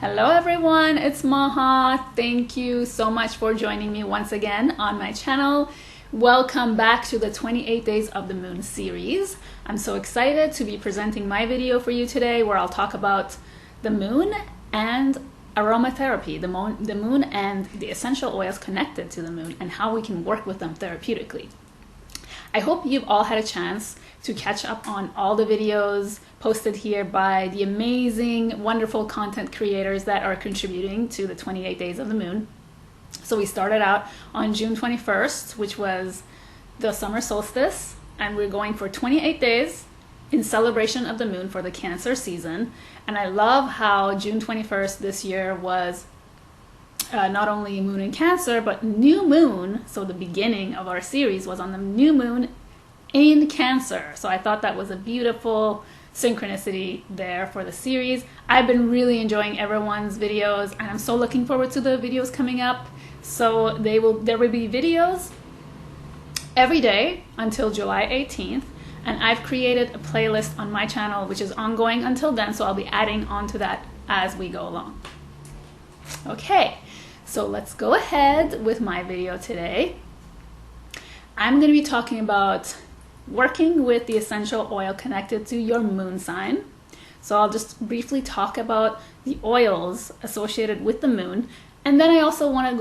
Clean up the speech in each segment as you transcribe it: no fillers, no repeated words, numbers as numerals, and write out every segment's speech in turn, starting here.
Hello everyone, it's Maha. Thank you so much for joining me once again on my channel. Welcome back to the 28 Days of the Moon series. I'm so excited to be presenting my video for you today where I'll talk about the moon and aromatherapy, the moon and the essential oils connected to the moon and how we can work with them therapeutically. I hope you've all had a chance to catch up on all the videos posted here by the amazing, wonderful content creators that are contributing to the 28 Days of the Moon. So we started out on June 21st, which was the summer solstice, and we're going for 28 days in celebration of the moon for the Cancer season. And I love how June 21st this year was not only moon in Cancer, but new moon. So the beginning of our series was on the new moon in Cancer. So I thought that was a beautiful synchronicity there for the series. I've been really enjoying everyone's videos and I'm so looking forward to the videos coming up. So there will be videos every day until July 18th. And I've created a playlist on my channel which is ongoing until then. So I'll be adding on to that as we go along. Okay. So let's go ahead with my video today. I'm going to be talking about working with the essential oil connected to your moon sign. So I'll just briefly talk about the oils associated with the moon. And then I also want to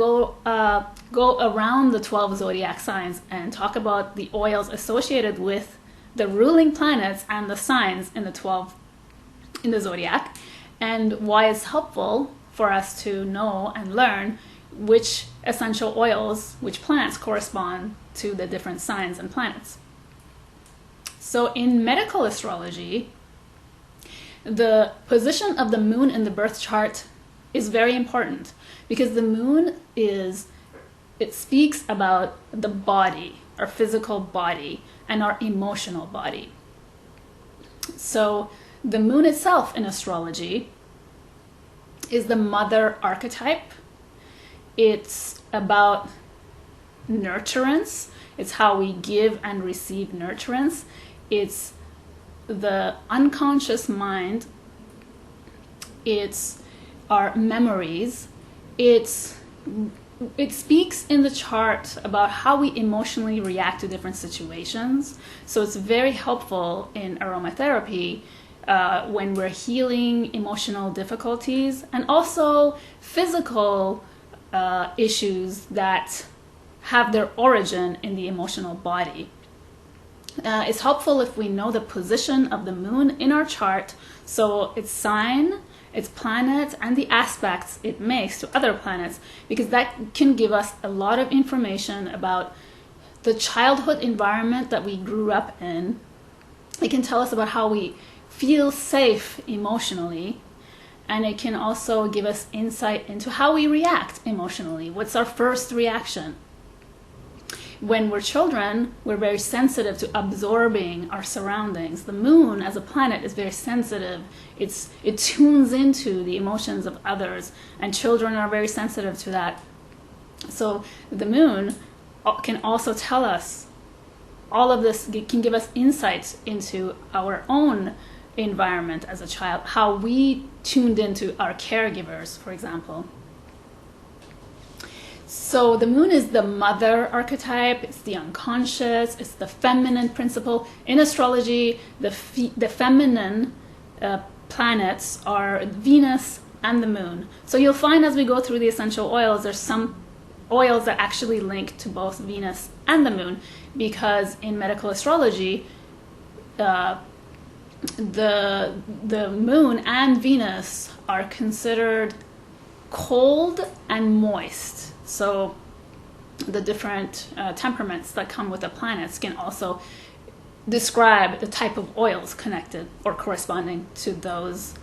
go around the 12 zodiac signs and talk about the oils associated with the ruling planets and the signs in the zodiac, and why it's helpful for us to know and learn which essential oils, which plants correspond to the different signs and planets. So in medical astrology, the position of the moon in the birth chart is very important because the moon it speaks about the body, our physical body and our emotional body. So the moon itself in astrology is the mother archetype. It's about nurturance. It's how we give and receive nurturance. It's the unconscious mind. It's our memories. It speaks in the chart about how we emotionally react to different situations. So it's very helpful in aromatherapy when we're healing emotional difficulties and also physical issues that have their origin in the emotional body. It's helpful if we know the position of the moon in our chart, so its sign, its planet, and the aspects it makes to other planets, because that can give us a lot of information about the childhood environment that we grew up in. It can tell us about how we feel safe emotionally, and it can also give us insight into how we react emotionally. What's our first reaction? When we're children, we're very sensitive to absorbing our surroundings. The moon as a planet is very sensitive. It tunes into the emotions of others, and children are very sensitive to that. So the moon can also tell us all of this, can give us insights into our own environment as a child, how we tuned into our caregivers, for example. So the moon is the mother archetype, it's the unconscious, it's the feminine principle. In astrology, the feminine planets are Venus and the moon. So you'll find as we go through the essential oils, there's some oils that actually link to both Venus and the moon, because in medical astrology, the moon and Venus are considered cold and moist. So the different temperaments that come with the planets can also describe the type of oils connected or corresponding to those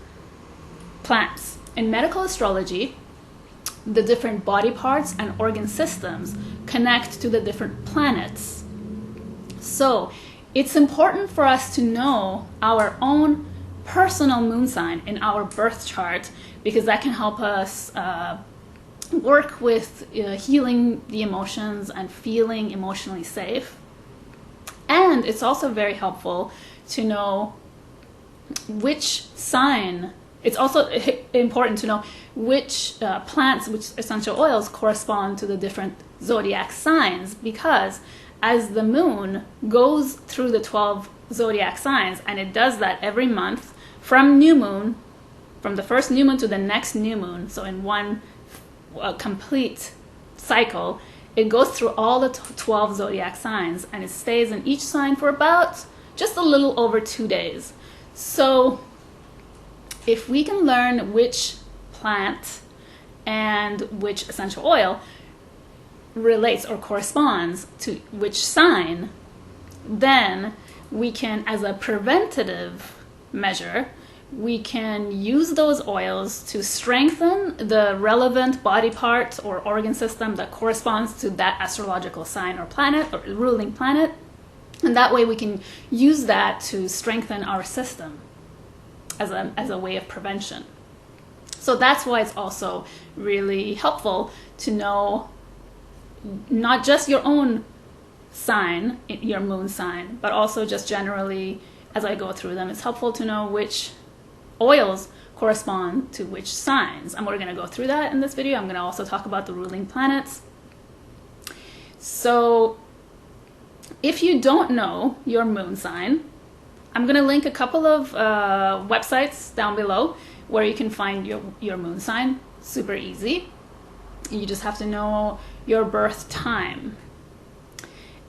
plants. In medical astrology, the different body parts and organ systems connect to the different planets. So it's important for us to know our own personal moon sign in our birth chart, because that can help us work with healing the emotions and feeling emotionally safe. And it's also very helpful to know which sign it's also important to know which plants, which essential oils correspond to the different zodiac signs, because as the moon goes through the 12 zodiac signs, and it does that every month from new moon, from the first new moon to the next new moon, so in one complete cycle, it goes through all the 12 zodiac signs, and it stays in each sign for about just a little over 2 days. So if we can learn which plant and which essential oil relates or corresponds to which sign, then we can, as a preventative measure, we can use those oils to strengthen the relevant body part or organ system that corresponds to that astrological sign or planet or ruling planet. And that way we can use that to strengthen our system as a way of prevention. So that's why it's also really helpful to know not just your own sign, your moon sign, but also just generally, as I go through them, it's helpful to know which oils correspond to which signs. And we're going to go through that in this video. I'm going to also talk about the ruling planets. So if you don't know your moon sign, I'm going to link a couple of websites down below where you can find your moon sign. Super easy. You just have to know your birth time.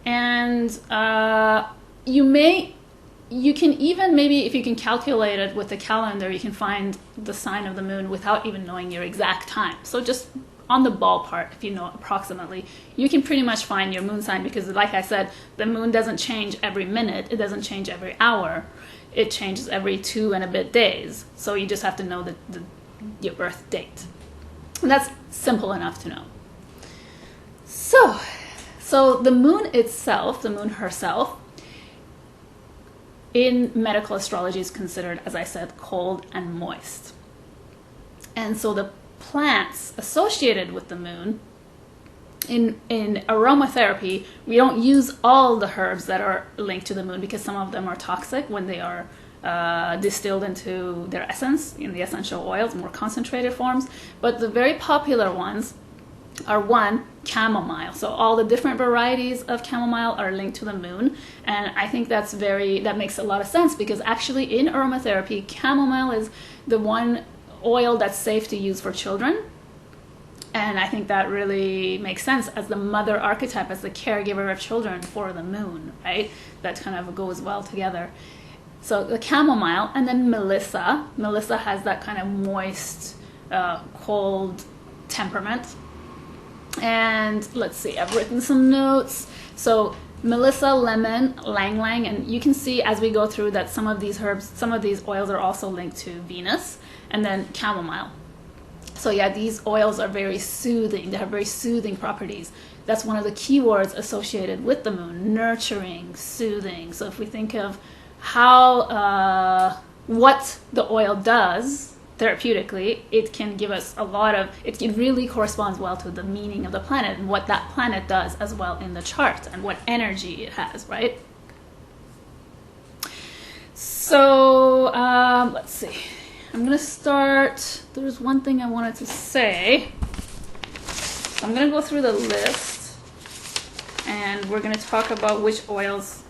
And you can even, maybe if you can calculate it with the calendar, you can find the sign of the moon without even knowing your exact time. So just on the ballpark, if you know approximately, you can pretty much find your moon sign, because like I said, the moon doesn't change every minute, it doesn't change every hour, it changes every 2 and a bit days. So you just have to know your birth date. And that's simple enough to know. So the moon itself, the moon herself, in medical astrology is considered, as I said, cold and moist. And so the plants associated with the moon, in aromatherapy, we don't use all the herbs that are linked to the moon, because some of them are toxic when they are distilled into their essence in the essential oils, more concentrated forms. But the very popular ones are, one, chamomile. So all the different varieties of chamomile are linked to the moon, and I think that makes a lot of sense, because actually in aromatherapy, chamomile is the one oil that's safe to use for children. And I think that really makes sense as the mother archetype, as the caregiver of children for the moon, right? That kind of goes well together. So the chamomile, and then Melissa. Melissa has that kind of moist, cold temperament. And let's see, I've written some notes. So Melissa, lemon, lang lang, and you can see as we go through that some of these herbs, some of these oils are also linked to Venus, and then chamomile. So yeah, these oils are very soothing. They have very soothing properties. That's one of the keywords associated with the moon: nurturing, soothing. So if we think of how what the oil does therapeutically, it can give us a lot of, it really corresponds well to the meaning of the planet and what that planet does as well in the chart and what energy it has, right? So let's see. I'm going to start, there's one thing I wanted to say. I'm going to go through the list, and we're going to talk about which oils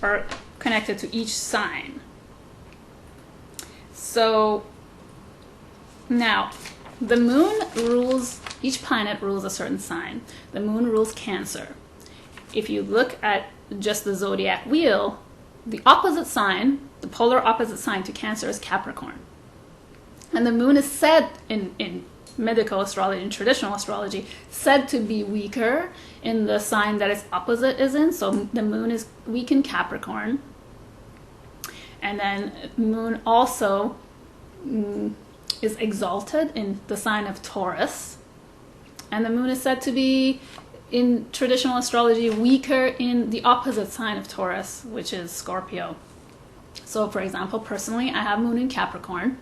are connected to each sign. So now, the moon rules, each planet rules a certain sign. The moon rules Cancer. If you look at just the zodiac wheel, the opposite sign, the polar opposite sign to Cancer, is Capricorn. And the moon is said in medical astrology, in traditional astrology, said to be weaker in the sign that its opposite is in. So the moon is weak in Capricorn. And then moon also is exalted in the sign of Taurus. And the moon is said to be, in traditional astrology, weaker in the opposite sign of Taurus, which is Scorpio. So for example, personally, I have moon in Capricorn.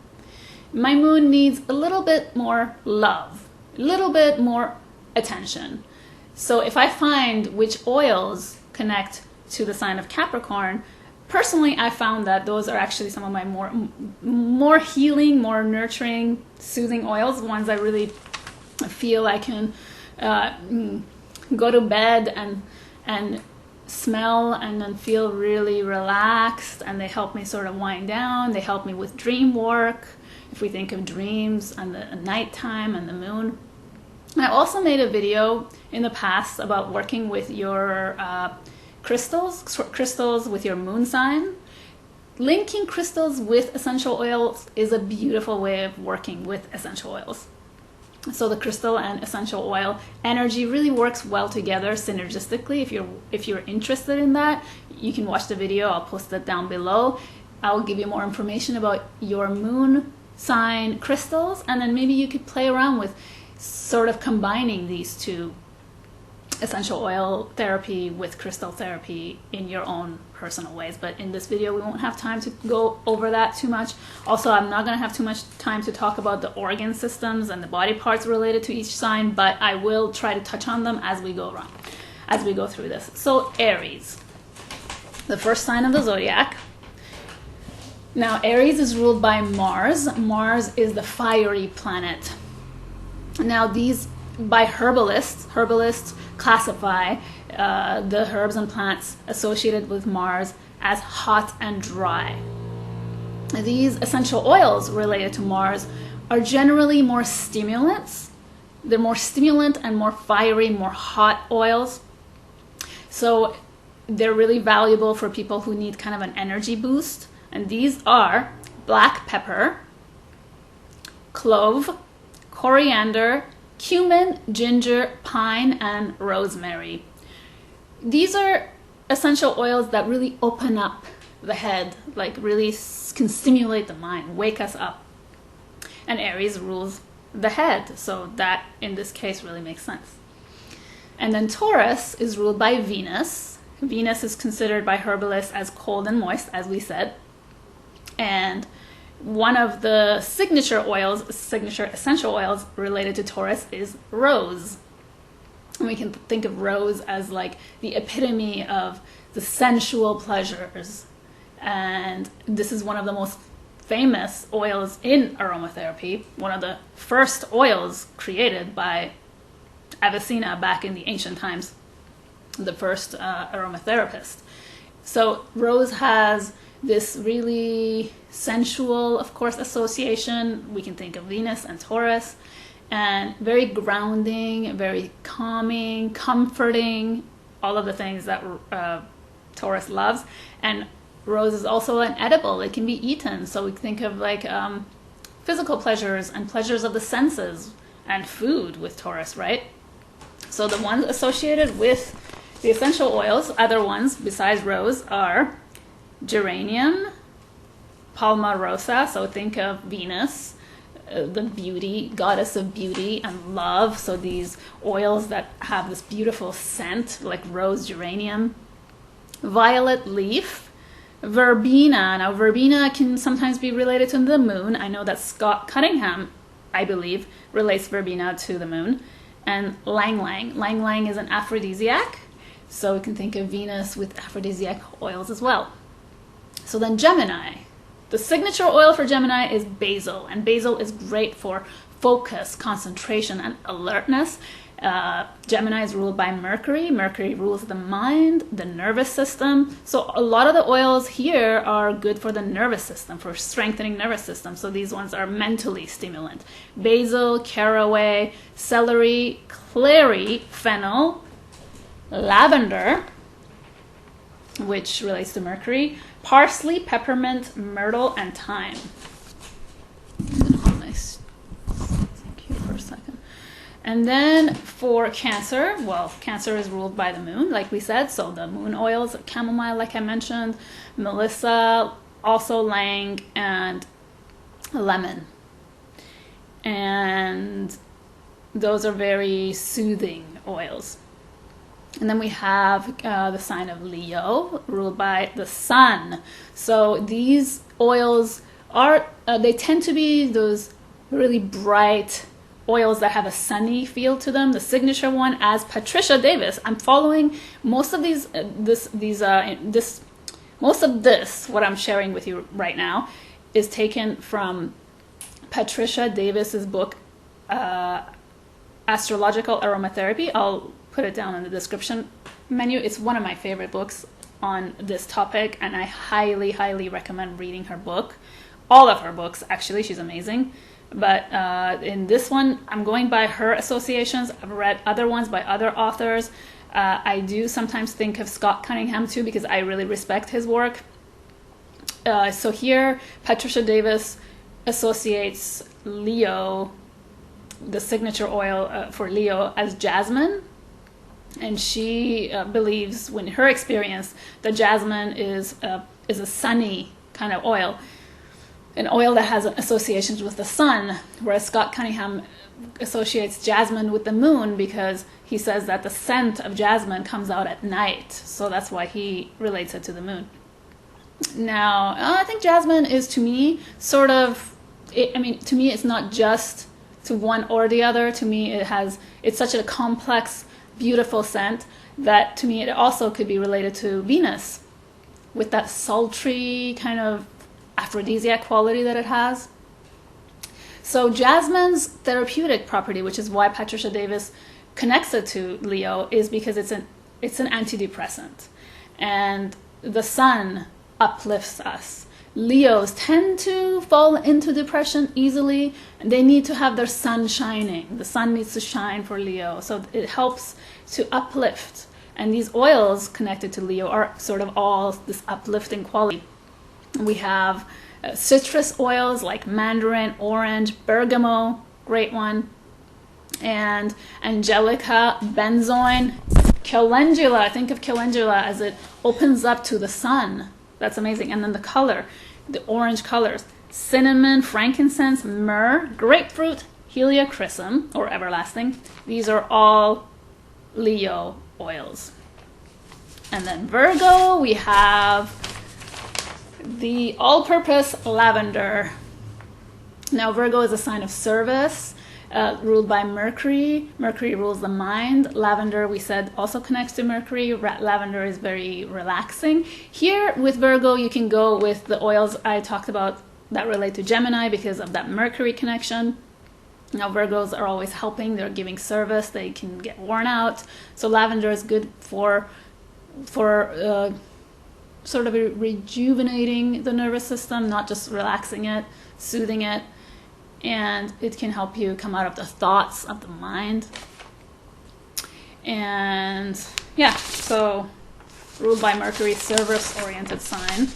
My moon needs a little bit more love, a little bit more attention. So if I find which oils connect to the sign of Capricorn, personally, I found that those are actually some of my more healing, more nurturing, soothing oils, ones I really feel I can go to bed and smell and then feel really relaxed, and they help me sort of wind down. They help me with dream work, if we think of dreams and the nighttime and the moon. I also made a video in the past about working with your crystals with your moon sign. Linking crystals with essential oils is a beautiful way of working with essential oils. So the crystal and essential oil energy really works well together synergistically. If you're interested in that, you can watch the video. I'll post it down below. I'll give you more information about your moon sign crystals, and then maybe you could play around with sort of combining these two, essential oil therapy with crystal therapy, in your own personal ways. But in this video, we won't have time to go over that too much. Also, I'm not going to have too much time to talk about the organ systems and the body parts related to each sign, but I will try to touch on them as we go through this. So Aries, the first sign of the zodiac. Now, Aries is ruled by Mars. Mars is the fiery planet. Now, these, by herbalists classify the herbs and plants associated with Mars as hot and dry. These essential oils related to Mars are generally more stimulants. They're more stimulant and more fiery, more hot oils. So they're really valuable for people who need kind of an energy boost. And these are black pepper, clove, coriander, cumin, ginger, pine, and rosemary. These are essential oils that really open up the head, like really can stimulate the mind, wake us up. And Aries rules the head, so that in this case really makes sense. And then Taurus is ruled by Venus. Venus is considered by herbalists as cold and moist, as we said. And one of the signature essential oils related to Taurus is rose. And we can think of rose as like the epitome of the sensual pleasures. And this is one of the most famous oils in aromatherapy, one of the first oils created by Avicenna back in the ancient times, the first aromatherapist. So rose has this really sensual, of course, association. We can think of Venus and Taurus, and very grounding, very calming, comforting, all of the things that Taurus loves. And rose is also an edible. It can be eaten. So we think of like physical pleasures and pleasures of the senses and food with Taurus, right? So the ones associated with the essential oils, other ones besides rose, are geranium, palmarosa, so think of Venus, the beauty, goddess of beauty and love. So these oils that have this beautiful scent, like rose, geranium, violet leaf, verbena. Now, verbena can sometimes be related to the moon. I know that Scott Cunningham, I believe, relates verbena to the moon. And lang-lang. Lang-lang is an aphrodisiac, so we can think of Venus with aphrodisiac oils as well. So then Gemini. The signature oil for Gemini is basil, and basil is great for focus, concentration, and alertness. Gemini is ruled by Mercury. Mercury rules the mind, the nervous system. So a lot of the oils here are good for the nervous system, for strengthening nervous system. So these ones are mentally stimulant. Basil, caraway, celery, clary, fennel, lavender, which relates to Mercury, parsley, peppermint, myrtle, and thyme. Thank you for a second. And then for Cancer, well, Cancer is ruled by the moon, like we said. So the moon oils, chamomile, like I mentioned, melissa, also lang, and lemon. And those are very soothing oils. And then we have the sign of Leo, ruled by the sun. So these oils are, they tend to be those really bright oils that have a sunny feel to them. The signature one, as Patricia Davis, I'm following most of this Most of this, what I'm sharing with you right now, is taken from Patricia Davis's book, Astrological Aromatherapy. I'll put it down in the description menu. It's one of my favorite books on this topic, and I highly, highly recommend reading her book. All of her books, actually. She's amazing. But in this one, I'm going by her associations. I've read other ones by other authors. I do sometimes think of Scott Cunningham too, because I really respect his work. So here, Patricia Davis associates Leo, the signature oil for Leo, as jasmine. And she believes, in her experience, that jasmine is a sunny kind of oil, an oil that has associations with the sun, whereas Scott Cunningham associates jasmine with the moon because he says that the scent of jasmine comes out at night. So that's why he relates it to the moon. Now, I think jasmine is, to me, sort of, to me, it's not just to one or the other. To me, it's such a complex, beautiful scent that, to me, it also could be related to Venus with that sultry kind of aphrodisiac quality that it has. So jasmine's therapeutic property, which is why Patricia Davis connects it to Leo, is because it's an antidepressant, and the sun uplifts us. Leos tend to fall into depression easily, and they need to have their sun shining. The sun needs to shine for Leo, so it helps to uplift. And these oils connected to Leo are sort of all this uplifting quality. We have citrus oils like mandarin, orange, bergamot, great one, and angelica, benzoin, calendula. Think of calendula as it opens up to the sun. That's amazing. And then the color, the orange colors, cinnamon, frankincense, myrrh, grapefruit, heliochrysum, or everlasting. These are all Leo oils. And then Virgo, we have the all-purpose lavender. Now, Virgo is a sign of service, ruled by Mercury. Mercury rules the mind. Lavender, we said, also connects to Mercury. Lavender is very relaxing. Here with Virgo, you can go with the oils I talked about that relate to Gemini because of that Mercury connection. Now, Virgos are always helping. They're giving service. They can get worn out. So lavender is good for sort of rejuvenating the nervous system, not just relaxing it, soothing it. And it can help you come out of the thoughts of the mind. And yeah, so ruled by Mercury, service-oriented sign.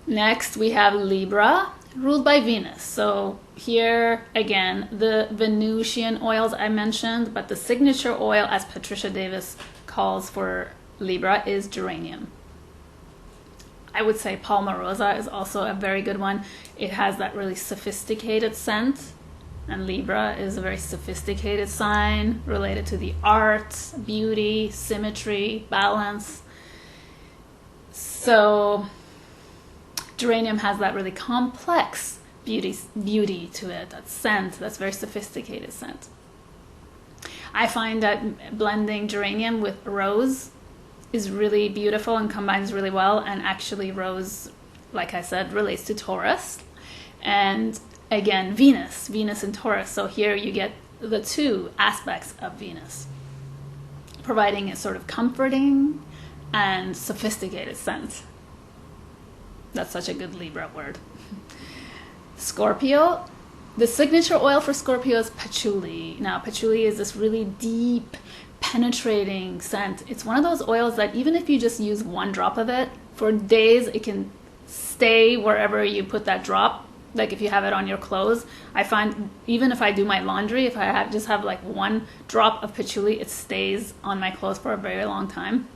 Next, we have Libra, ruled by Venus. So here, again, the Venusian oils I mentioned, but the signature oil, as Patricia Davis calls for Libra, is geranium. I would say Palmarosa is also a very good one. It has that really sophisticated scent, and Libra is a very sophisticated sign related to the arts, beauty, symmetry, balance. So geranium has that really complex beauty to it, that scent, that's very sophisticated scent. I find that blending geranium with rose is really beautiful and combines really well. And actually rose, like I said, relates to Taurus. And again, Venus and Taurus. So here you get the two aspects of Venus, providing a sort of comforting and sophisticated scent. That's such a good Libra word. Scorpio. The signature oil for Scorpio is patchouli. Now, patchouli is this really deep, penetrating scent. It's one of those oils that even if you just use one drop of it, for days it can stay wherever you put that drop. Like if you have it on your clothes, I find even if I do my laundry, if I just have like one drop of patchouli, it stays on my clothes for a very long time.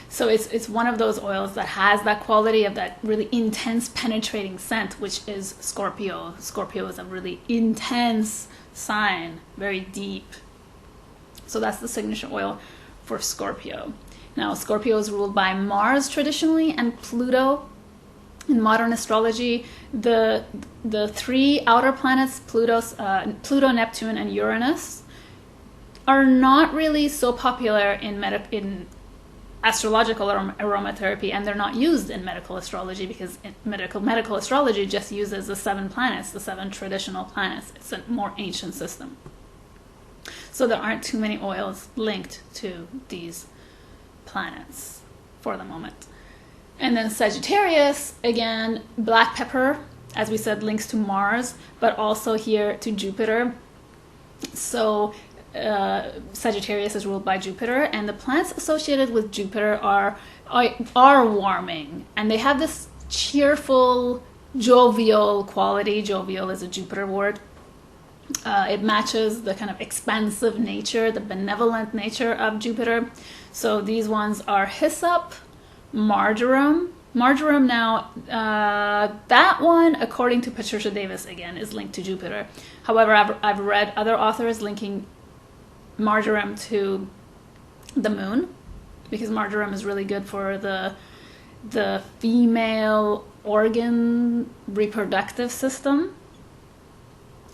So it's one of those oils that has that quality of that really intense penetrating scent, which is Scorpio. Scorpio is a really intense sign, very deep. So that's the signature oil for Scorpio. Now, Scorpio is ruled by Mars traditionally and Pluto. In modern astrology, the three outer planets, Pluto, Neptune, and Uranus, are not really so popular in astrological aromatherapy, and they're not used in medical astrology because medical astrology just uses the 7 planets, the 7 traditional planets. It's a more ancient system. So there aren't too many oils linked to these planets for the moment. And then Sagittarius, again, black pepper, as we said, links to Mars, but also here to Jupiter. So Sagittarius is ruled by Jupiter, and the plants associated with Jupiter are warming, and they have this cheerful, jovial quality. Jovial is a Jupiter word. It matches the kind of expansive nature, the benevolent nature of Jupiter. So these ones are hyssop, marjoram. Marjoram now, that one, according to Patricia Davis, again, is linked to Jupiter. However, I've read other authors linking marjoram to the moon, because marjoram is really good for the female organ reproductive system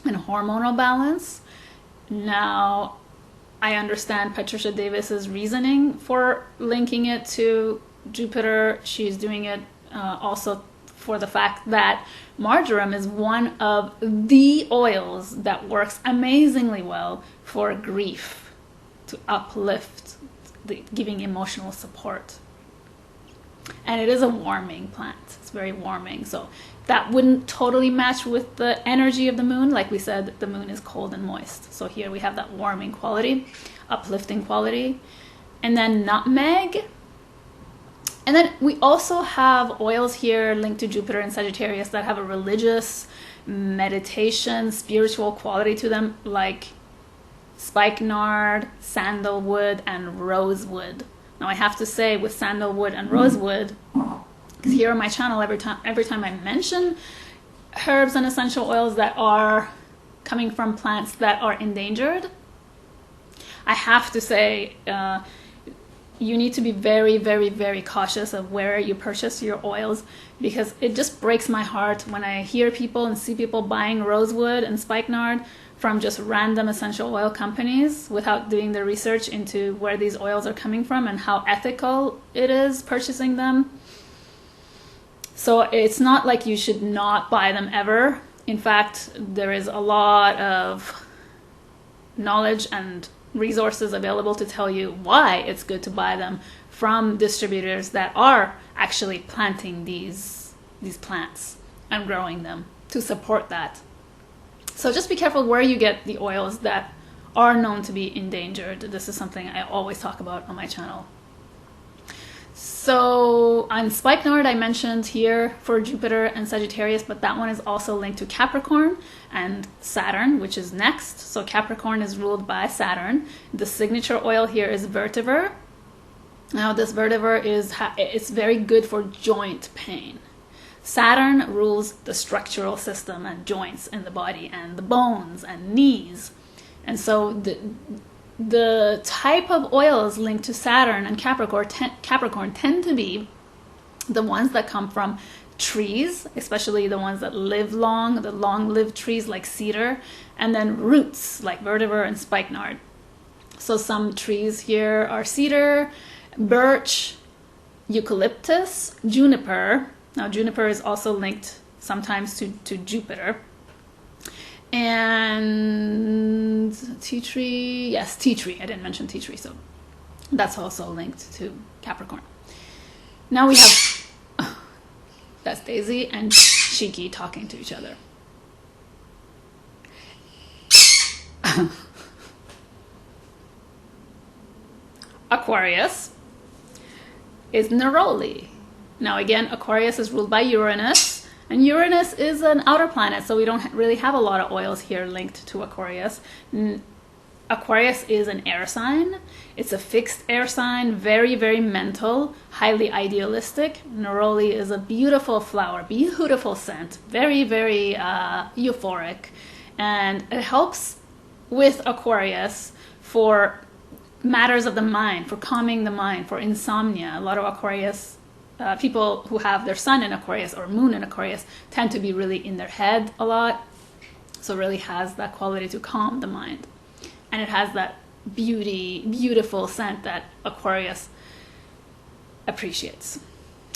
and hormonal balance. Now, I understand Patricia Davis's reasoning for linking it to Jupiter. She's doing it also for the fact that marjoram is one of the oils that works amazingly well for grief, to uplift, giving emotional support. And it is a warming plant. It's very warming. So that wouldn't totally match with the energy of the moon. Like we said, the moon is cold and moist. So here we have that warming quality, uplifting quality. And then nutmeg. And then we also have oils here linked to Jupiter and Sagittarius that have a religious, meditation, spiritual quality to them, like spikenard, sandalwood, and rosewood. Now I have to say, with sandalwood and rosewood, because here on my channel, every time I mention herbs and essential oils that are coming from plants that are endangered, I have to say, you need to be very, very, very cautious of where you purchase your oils, because it just breaks my heart when I hear people and see people buying rosewood and spikenard from just random essential oil companies without doing the research into where these oils are coming from and how ethical it is purchasing them. So it's not like you should not buy them ever. In fact, there is a lot of knowledge and resources available to tell you why it's good to buy them from distributors that are actually planting these plants and growing them to support that. So just be careful where you get the oils that are known to be endangered. This is something I always talk about on my channel. So on spikenard, I mentioned here for Jupiter and Sagittarius, but that one is also linked to Capricorn and Saturn, which is next. So Capricorn is ruled by Saturn. The signature oil here is vetiver. Now this vetiver it's very good for joint pain. Saturn rules the structural system and joints in the body and the bones and knees. And so the type of oils linked to Saturn and Capricorn tend to be the ones that come from trees, especially the ones that live long, the long-lived trees like cedar, and then roots like vetiver and spikenard. So some trees here are cedar, birch, eucalyptus, juniper. Now juniper is also linked sometimes to Jupiter. And tea tree, yes, tea tree. I didn't mention tea tree, so that's also linked to Capricorn. Now we have, that's Daisy and Shiki talking to each other. Aquarius is neroli. Now again, Aquarius is ruled by Uranus, and Uranus is an outer planet, so we don't really have a lot of oils here linked to Aquarius. Aquarius is an air sign. It's a fixed air sign, very, very mental, highly idealistic. Neroli is a beautiful flower, beautiful scent, very, very euphoric, and it helps with Aquarius for matters of the mind, for calming the mind, for insomnia. A lot of Aquarius people who have their sun in Aquarius or moon in Aquarius tend to be really in their head a lot. So it really has that quality to calm the mind. And it has that beautiful scent that Aquarius appreciates.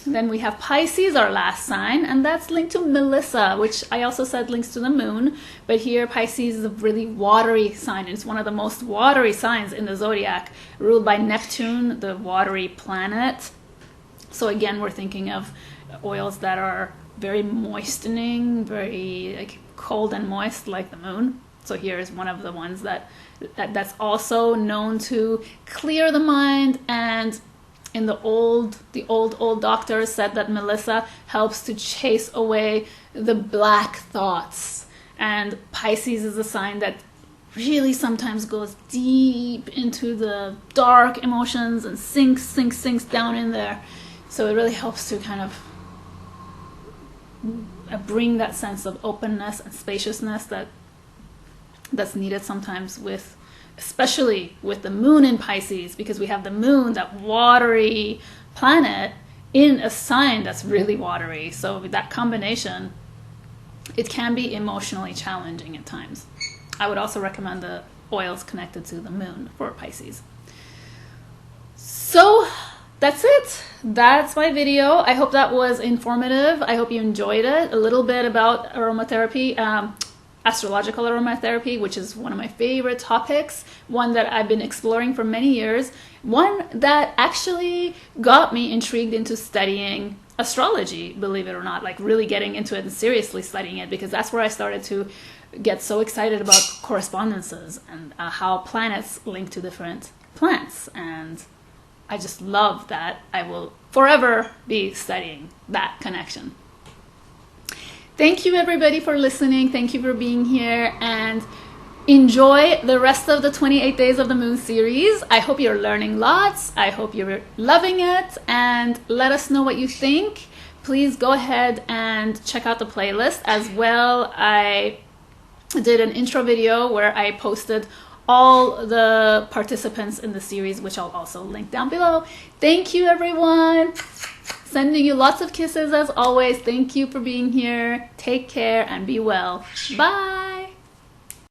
Then we have Pisces, our last sign, and that's linked to Melissa, which I also said links to the moon. But here, Pisces is a really watery sign. It's one of the most watery signs in the zodiac, ruled by Neptune, the watery planet. So again, we're thinking of oils that are very moistening, very like cold and moist, like the moon. So here is one of the ones that's also known to clear the mind. And in the old doctors said that Melissa helps to chase away the black thoughts. And Pisces is a sign that really sometimes goes deep into the dark emotions and sinks down in there. So it really helps to kind of bring that sense of openness and spaciousness that's needed sometimes especially with the moon in Pisces, because we have the moon, that watery planet, in a sign that's really watery. So with that combination, it can be emotionally challenging at times. I would also recommend the oils connected to the moon for Pisces. So that's it. That's my video. I hope that was informative. I hope you enjoyed it. A little bit about aromatherapy. Astrological aromatherapy, which is one of my favorite topics, one that I've been exploring for many years, one that actually got me intrigued into studying astrology, believe it or not, like really getting into it and seriously studying it, because that's where I started to get so excited about correspondences and how planets link to different plants. And I just love that. I will forever be studying that connection. Thank you everybody for listening. Thank you for being here, and enjoy the rest of the 28 Days of the Moon series. I hope you're learning lots. I hope you're loving it, and let us know what you think. Please go ahead and check out the playlist as well. I did an intro video where I posted all the participants in the series, which I'll also link down below. Thank you everyone. Sending you lots of kisses as always. Thank you for being here. Take care and be well. Bye.